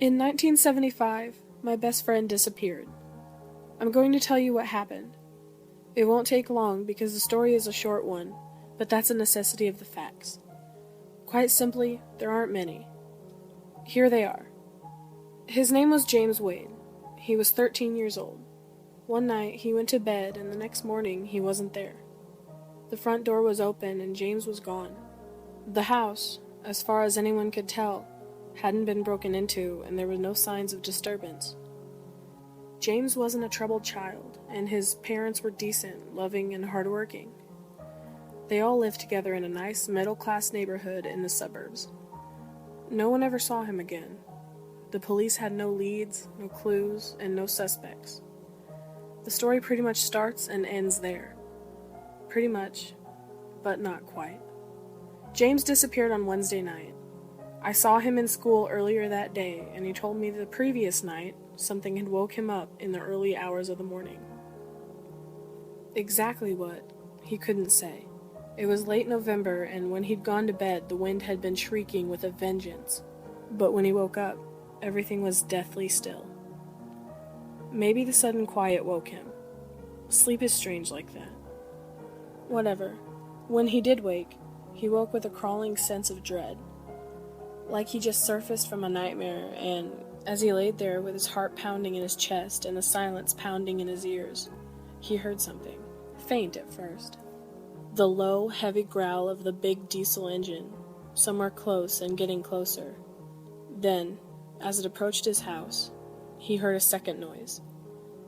In 1975, my best friend disappeared. I'm going to tell you what happened. It won't take long because the story is a short one, but that's a necessity of the facts. Quite simply, there aren't many. Here they are. His name was James Wade. He was 13 years old. One night, he went to bed, and the next morning, he wasn't there. The front door was open, and James was gone. The house, as far as anyone could tell, hadn't been broken into, and there were no signs of disturbance. James wasn't a troubled child, and his parents were decent, loving, and hardworking. They all lived together in a nice, middle-class neighborhood in the suburbs. No one ever saw him again. The police had no leads, no clues, and no suspects. The story pretty much starts and ends there. Pretty much, but not quite. James disappeared on Wednesday night. I saw him in school earlier that day, and he told me the previous night something had woke him up in the early hours of the morning. Exactly what, he couldn't say. It was late November, and when he'd gone to bed, the wind had been shrieking with a vengeance. But when he woke up, everything was deathly still. Maybe the sudden quiet woke him. Sleep is strange like that. Whatever. When he did wake, he woke with a crawling sense of dread. Like he just surfaced from a nightmare, and as he laid there with his heart pounding in his chest and the silence pounding in his ears, he heard something, faint at first. The low, heavy growl of the big diesel engine, somewhere close and getting closer. Then, as it approached his house, he heard a second noise.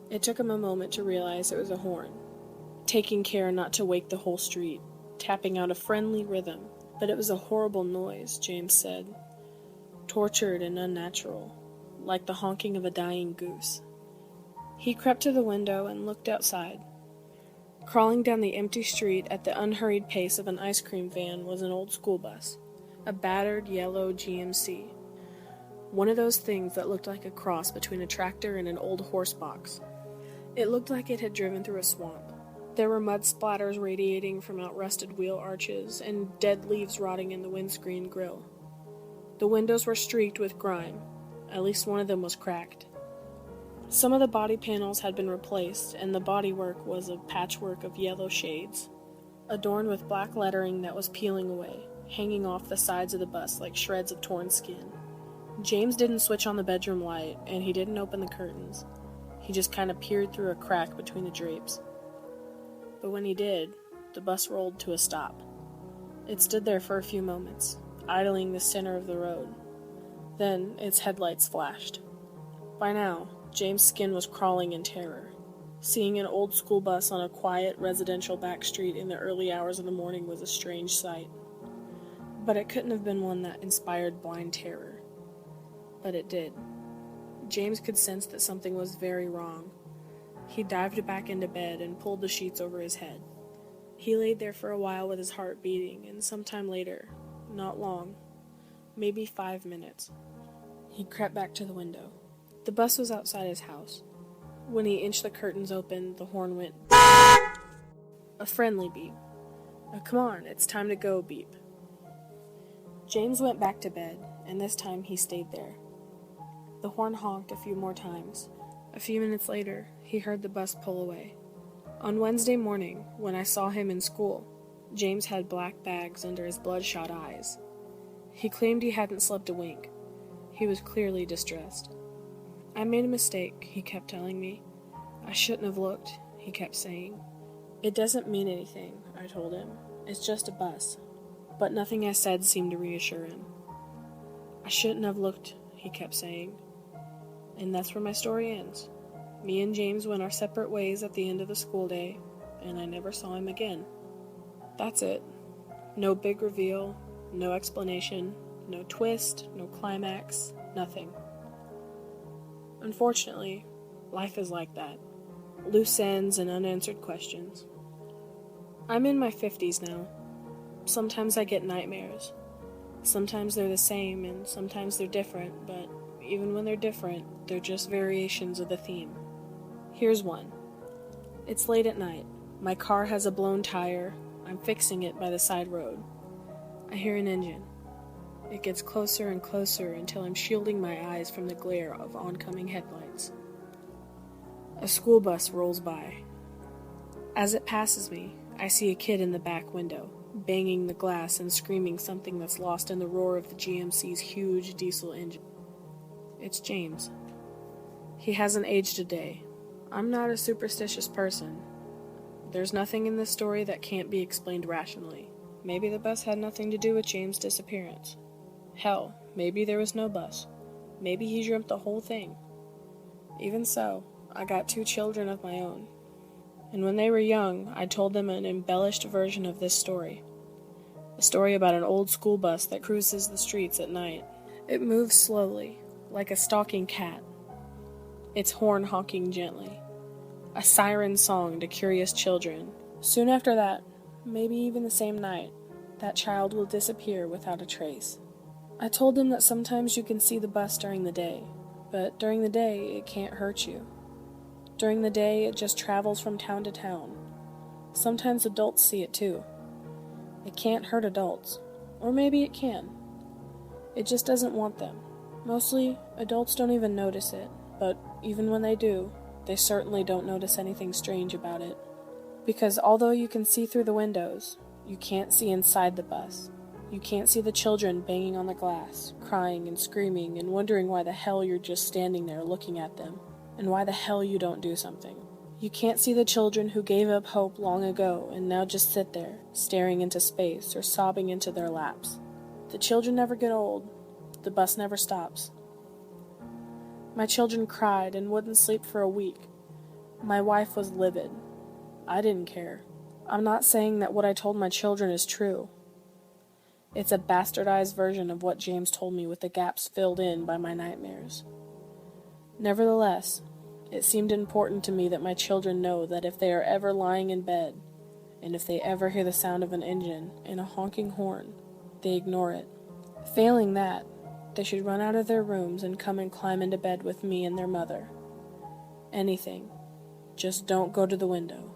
It took him a moment to realize it was a horn, taking care not to wake the whole street, tapping out a friendly rhythm, but it was a horrible noise, James said. Tortured and unnatural, like the honking of a dying goose. He crept to the window and looked outside. Crawling down the empty street at the unhurried pace of an ice cream van was an old school bus, a battered yellow GMC. One of those things that looked like a cross between a tractor and an old horse box. It looked like it had driven through a swamp. There were mud splatters radiating from out-rusted wheel arches and dead leaves rotting in the windscreen grill. The windows were streaked with grime. At least one of them was cracked. Some of the body panels had been replaced, and the bodywork was a patchwork of yellow shades, adorned with black lettering that was peeling away, hanging off the sides of the bus like shreds of torn skin. James didn't switch on the bedroom light, and he didn't open the curtains. He just kind of peered through a crack between the drapes. But when he did, the bus rolled to a stop. It stood there for a few moments, idling the center of the road. Then its headlights flashed. By now, James' skin was crawling in terror. Seeing an old school bus on a quiet residential back street in the early hours of the morning was a strange sight. But it couldn't have been one that inspired blind terror. But it did. James could sense that something was very wrong. He dived back into bed and pulled the sheets over his head. He laid there for a while with his heart beating, and sometime later, not long, maybe 5 minutes, he crept back to the window. The bus was outside his house. When he inched the curtains open, the horn went beep. A friendly beep. Come on, it's time to go beep. James went back to bed, and this time he stayed there. The horn honked a few more times. A few minutes later, he heard the bus pull away. On Wednesday morning, when I saw him in school, James had black bags under his bloodshot eyes. He claimed he hadn't slept a wink. He was clearly distressed. I made a mistake, he kept telling me. I shouldn't have looked, he kept saying. It doesn't mean anything, I told him. It's just a bus. But nothing I said seemed to reassure him. I shouldn't have looked, he kept saying. And that's where my story ends. Me and James went our separate ways at the end of the school day, and I never saw him again. That's it. No big reveal, no explanation, no twist, no climax, nothing. Unfortunately, life is like that. Loose ends and unanswered questions. I'm in my 50s now. Sometimes I get nightmares. Sometimes they're the same and sometimes they're different, but even when they're different, they're just variations of the theme. Here's one. It's late at night. My car has a blown tire. I'm fixing it by the side road. I hear an engine. It gets closer and closer until I'm shielding my eyes from the glare of oncoming headlights. A school bus rolls by. As it passes me, I see a kid in the back window, banging the glass and screaming something that's lost in the roar of the GMC's huge diesel engine. It's James. He hasn't aged a day. I'm not a superstitious person. There's nothing in this story that can't be explained rationally. Maybe the bus had nothing to do with James' disappearance. Hell, maybe there was no bus. Maybe he dreamt the whole thing. Even so, I got 2 children of my own. And when they were young, I told them an embellished version of this story. A story about an old school bus that cruises the streets at night. It moves slowly, like a stalking cat, its horn honking gently. A siren song to curious children. Soon after that, maybe even the same night, that child will disappear without a trace. I told them that sometimes you can see the bus during the day, but during the day it can't hurt you. During the day it just travels from town to town. Sometimes adults see it too. It can't hurt adults, or maybe it can. It just doesn't want them. Mostly, adults don't even notice it, but even when they do, they certainly don't notice anything strange about it. Because although you can see through the windows, you can't see inside the bus. You can't see the children banging on the glass, crying and screaming and wondering why the hell you're just standing there looking at them, and why the hell you don't do something. You can't see the children who gave up hope long ago and now just sit there, staring into space or sobbing into their laps. The children never get old. The bus never stops. My children cried and wouldn't sleep for a week. My wife was livid. I didn't care. I'm not saying that what I told my children is true. It's a bastardized version of what James told me with the gaps filled in by my nightmares. Nevertheless, it seemed important to me that my children know that if they are ever lying in bed, and if they ever hear the sound of an engine and a honking horn, they ignore it. Failing that, they should run out of their rooms and come and climb into bed with me and their mother. Anything. Just don't go to the window.